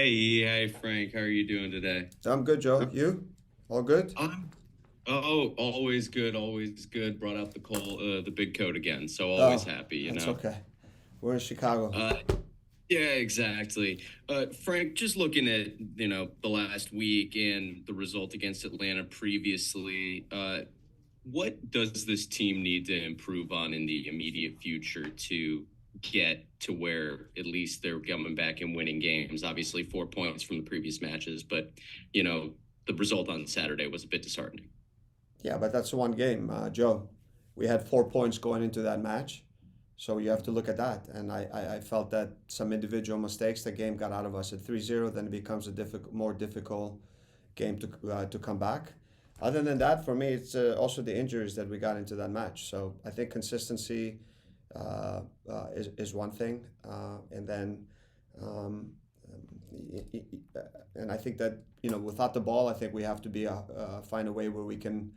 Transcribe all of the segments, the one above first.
Hey, Frank. How are you doing today? I'm good, Joe. You? All good? I'm always good, always good. Brought out the big coat again, so always Oh, happy, you that's know. okay. We're in Chicago. Uh, yeah, exactly. Frank, just looking at the last week and the result against Atlanta previously. What does this team need to improve on in the immediate future to get to where at least they're coming back and winning games? Obviously, 4 points from the previous matches, but you know, the result on Saturday was a bit disheartening. Yeah, but that's one game, Joe. We had 4 points going into that match, so you have to look at that. And I felt that some individual mistakes, the game got out of us at 3-0, then it becomes a more difficult game to come back. Other than that, for me, it's also the injuries that we got into that match. So I think consistency is one thing, and then um, and I think that without the ball, I think we have to find a way where we can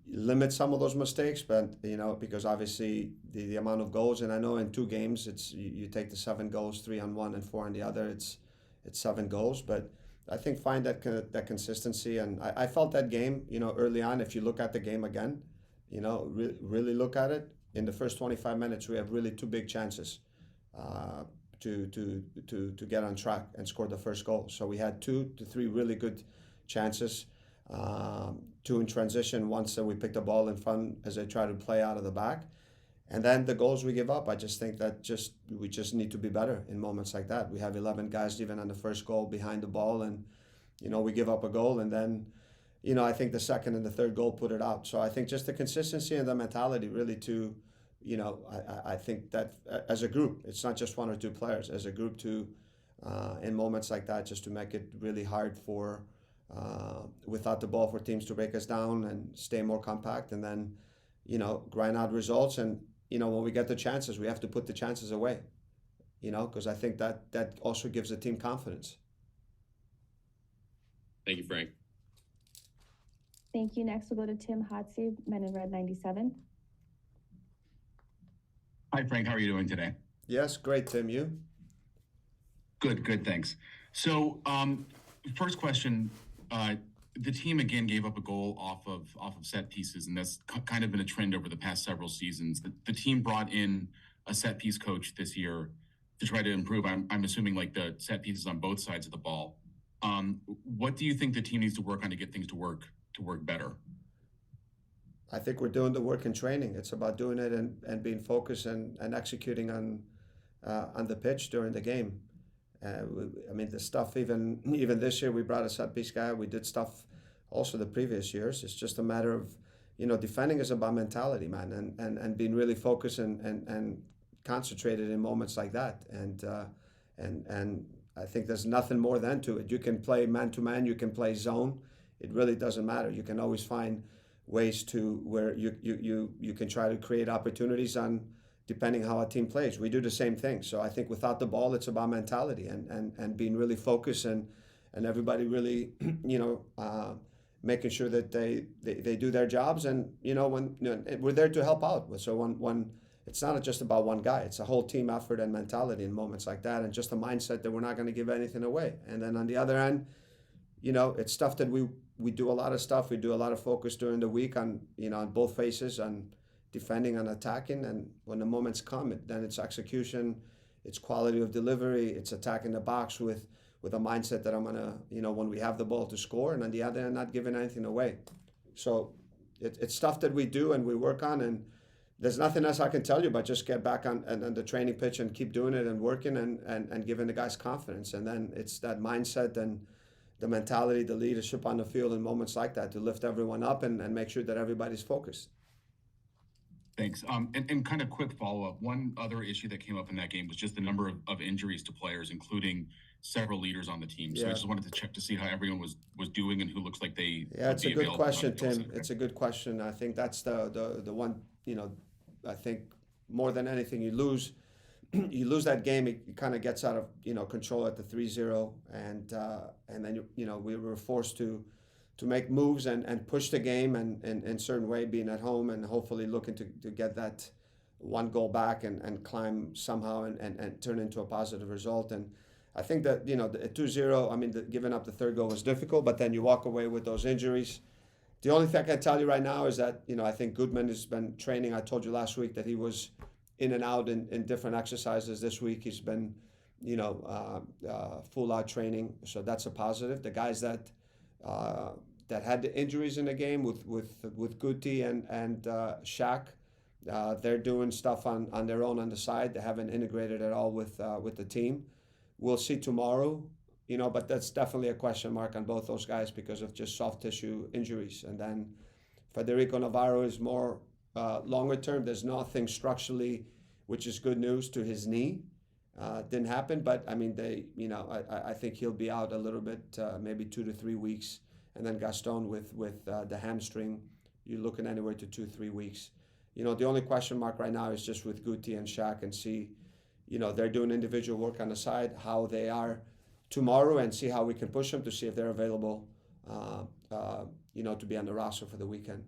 limit some of those mistakes. But because obviously the amount of goals, and I know in two games, you take the 7 goals, 3 on one and 4 on the other. It's 7 goals, but I think find that consistency, and I felt that game early on. If you look at the game again, really look at it. In the first 25 minutes, we have really two big chances uh, to get on track and score the first goal. So we had 2 to 3 really good chances, two in transition. Once that we picked the ball in front as they try to play out of the back, and then the goals we give up. I just think that we just need to be better in moments like that. We have 11 guys even on the first goal behind the ball, and we give up a goal, and then I think the second and the third goal put it out. So I think just the consistency and the mentality really to, I think that as a group, it's not just one or two players, as a group to, in moments like that, just to make it really hard for, without the ball, for teams to break us down and stay more compact, and then, grind out results. And, when we get the chances, we have to put the chances away, because I think that also gives the team confidence. Thank you, Frank. Thank you. Next, we'll go to Tim Hotze, Men in Red 97. Hi, Frank. How are you doing today? Yes, great, Tim. You? Good, good, thanks. So, first question: the team again gave up a goal off of set pieces, and that's kind of been a trend over the past several seasons. The team brought in a set piece coach this year to try to improve. I'm assuming like the set pieces on both sides of the ball. What do you think the team needs to work on to get things to work better? I think we're doing the work in training. It's about doing it and being focused and executing on the pitch during the game. I mean, the stuff even this year we brought a set piece guy. We did stuff also the previous years. It's just a matter of defending is about mentality, man, and being really focused and concentrated in moments like that. And I think there's nothing more than to it. You can play man to man. You can play zone. It really doesn't matter. You can always find ways to where you can try to create opportunities on depending how a team plays. We do the same thing. So I think without the ball, it's about mentality and being really focused and everybody really, making sure that they do their jobs. And, when we're there to help out. So when it's not just about one guy, it's a whole team effort and mentality in moments like that. And just a mindset that we're not going to give anything away. And then on the other end, it's stuff that we do a lot of stuff. We do a lot of focus during the week on, on both faces, on defending and attacking. And when the moments come, then it's execution, it's quality of delivery, it's attacking the box with a mindset that I'm gonna, when we have the ball to score, and on the other end, not giving anything away. So it's stuff that we do and we work on, and there's nothing else I can tell you but just get back on the training pitch and keep doing it and working and giving the guys confidence. And then it's that mindset and the mentality, the leadership on the field in moments like that to lift everyone up and make sure that everybody's focused. Thanks. And kind of quick follow up. One other issue that came up in that game was just the number of injuries to players, including several leaders on the team. So I just wanted to check to see how everyone was doing and who looks like they Yeah, would it's a be good available question, Tim. Saturday. It's a good question. I think that's the one, I think more than anything you lose that game, it kind of gets out of control at the 3-0, and then we were forced to make moves and push the game and in certain way, being at home and hopefully looking to get that one goal back and climb somehow and turn into a positive result. And I think that, the 2-0, I mean, giving up the third goal was difficult, but then you walk away with those injuries. The only thing I can tell you right now is that, I think Goodman has been training. I told you last week that he was in and out in different exercises. This week he's been, full out training. So that's a positive. The guys that had the injuries in the game with Guti and Shaq, they're doing stuff on their own on the side. They haven't integrated at all with the team. We'll see tomorrow, but that's definitely a question mark on both those guys because of just soft tissue injuries. And then Federico Navarro is more longer term. There's nothing structurally, which is good news, to his knee. Didn't happen, but I mean, I think he'll be out a little bit, maybe 2 to 3 weeks. And then Gaston with the hamstring, you're looking anywhere to 2-3 weeks. The only question mark right now is just with Guti and Shaq, and see, they're doing individual work on the side, how they are tomorrow, and see how we can push them to see if they're available, to be on the roster for the weekend.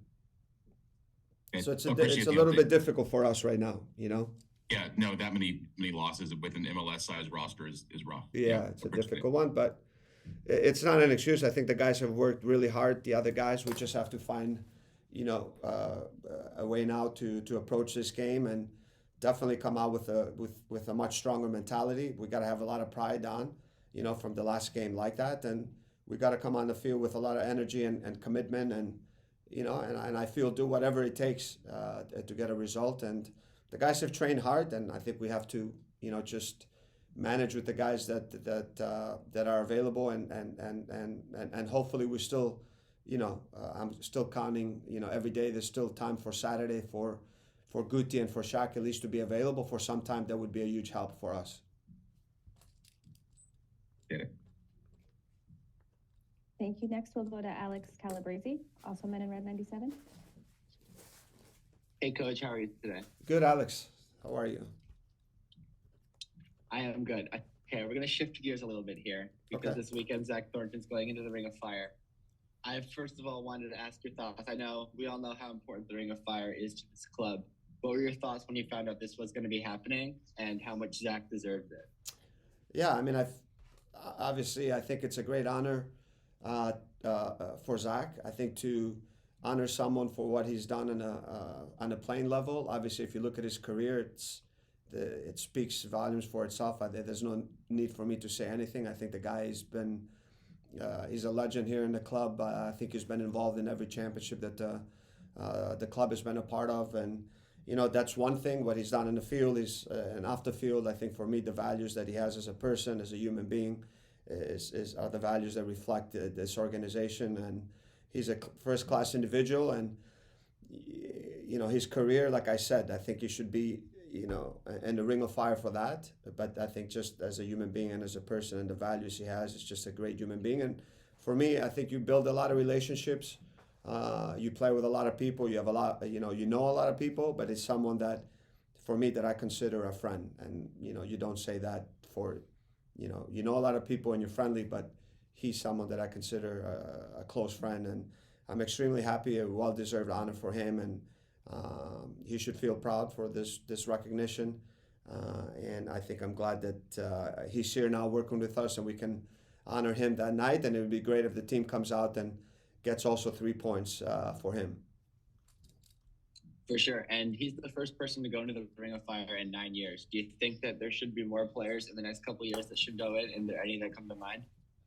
Okay. So it's Appreciate a the little update. bit difficult for us right now, Yeah, no, that many losses with an MLS size roster is rough. Yeah, it's a appreciate it. difficult one, but it's not an excuse. I think the guys have worked really hard. The other guys, we just have to find, a way now to approach this game and definitely come out with a much stronger mentality. We got to have a lot of pride on, from the last game like that, and we got to come on the field with a lot of energy and commitment, and and I feel do whatever it takes to get a result. And the guys have trained hard, and I think we have to, just manage with the guys that are available, and hopefully we still, I'm still counting, every day there's still time for Saturday for Guti and for Shaq at least to be available for some time. That would be a huge help for us. Get it. Thank you. Next, we'll go to Alex Calabrese, also Men in Red 97. Hey, Coach, how are you today? Good, Alex. How are you? I am good. Okay, we're going to shift gears a little bit here because Okay. this weekend Zach Thornton's going into the Ring of Fire. I first of all wanted to ask your thoughts. I know we all know how important the Ring of Fire is to this club. What were your thoughts when you found out this was going to be happening and how much Zach deserved it? Yeah, I mean, obviously I think it's a great honor for Zach. I think to honor someone for what he's done on a playing level. Obviously, if you look at his career, it speaks volumes for itself. There's no need for me to say anything. I think the guy has been he's a legend here in the club. I think he's been involved in every championship that the club has been a part of, and that's one thing. What he's done in the field is, and off the field, I think for me the values that he has as a person, as a human being, are the values that reflect this organization. And he's a first-class individual, and his career, like I said, I think he should be in the Ring of Fire for that. But I think just as a human being and as a person and the values he has, it's just a great human being. And for me, I think you build a lot of relationships. You play with a lot of people. You have a lot, you know a lot of people. But it's someone that, for me, that I consider a friend. And you don't say that for, you know a lot of people and you're friendly, but he's someone that I consider a close friend. And I'm extremely happy. A well-deserved honor for him, and he should feel proud for this recognition. And I think I'm glad that he's here now working with us, and we can honor him that night. And it would be great if the team comes out and gets also 3 points for him. For sure. And he's the first person to go into the Ring of Fire in 9 years. Do you think that there should be more players in the next couple of years that should go in? And are there any that come to mind?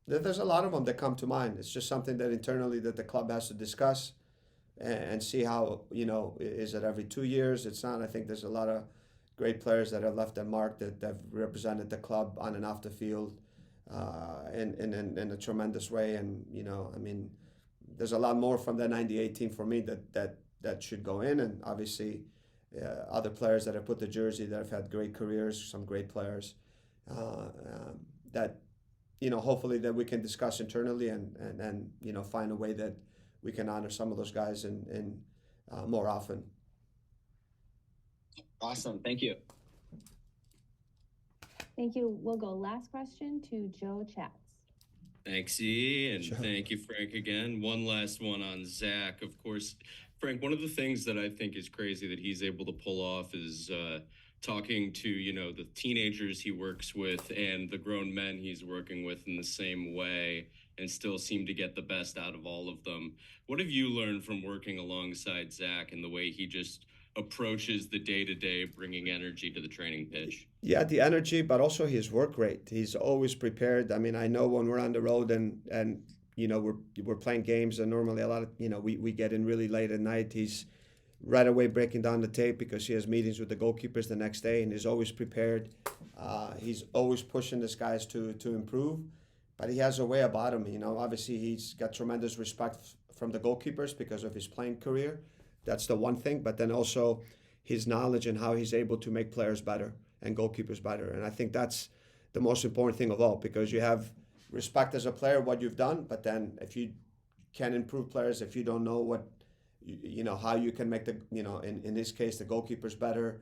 There's a lot of them that come to mind. It's just something that internally that the club has to discuss and see how, is it every 2 years? It's not. I think there's a lot of great players that have left their mark that have represented the club on and off the field in a tremendous way. And, I mean, there's a lot more from the 98 team for me that should go in. And obviously other players that have put the jersey that have had great careers, some great players that, hopefully that we can discuss internally and find a way that we can honor some of those guys in more often. Awesome. Thank you. Thank you. We'll go last question to Joe Chats. Thanks, E, and Sure. thank you, Frank, again. One last one on Zach. Of course, Frank, one of the things that I think is crazy that he's able to pull off is talking to, the teenagers he works with and the grown men he's working with in the same way and still seem to get the best out of all of them. What have you learned from working alongside Zach and the way he just approaches the day-to-day, bringing energy to the training pitch? Yeah, the energy, but also his work rate. He's always prepared. I mean, I know when we're on the road and we're playing games, and normally a lot of we get in really late at night. He's right away breaking down the tape because he has meetings with the goalkeepers the next day, and he's always prepared. He's always pushing these guys to improve, but he has a way about him. Obviously he's got tremendous respect from the goalkeepers because of his playing career. That's the one thing, but then also his knowledge and how he's able to make players better and goalkeepers better. And I think that's the most important thing of all, because you have respect as a player, what you've done, but then if you can improve players, if you don't know what how you can make the in this case the goalkeepers better,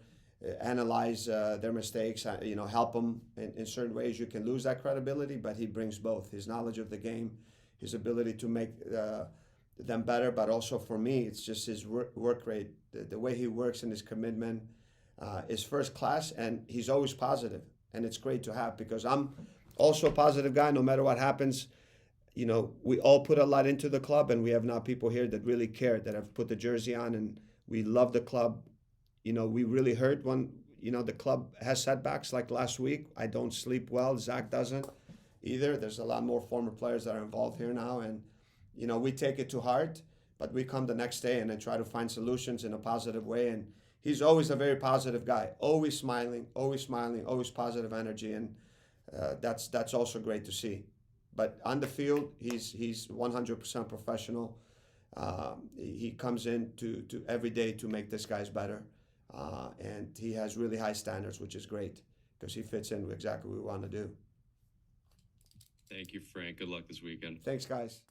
analyze their mistakes, help them in certain ways, you can lose that credibility. But he brings both his knowledge of the game, his ability to make them better, but also for me it's just his work rate, the way he works and his commitment is first class, and he's always positive, and it's great to have, because I'm also a positive guy no matter what happens. We all put a lot into the club, and we have now people here that really care, that have put the jersey on, and we love the club. We really hurt when, the club has setbacks like last week. I don't sleep well. Zach doesn't either. There's a lot more former players that are involved here now, and, we take it to heart, but we come the next day and then try to find solutions in a positive way. And he's always a very positive guy, always smiling, always positive energy, and that's also great to see. But on the field, he's 100% professional. He comes in to every day to make these guys better, and he has really high standards, which is great because he fits in with exactly what we want to do. Thank you, Frank. Good luck this weekend. Thanks, guys.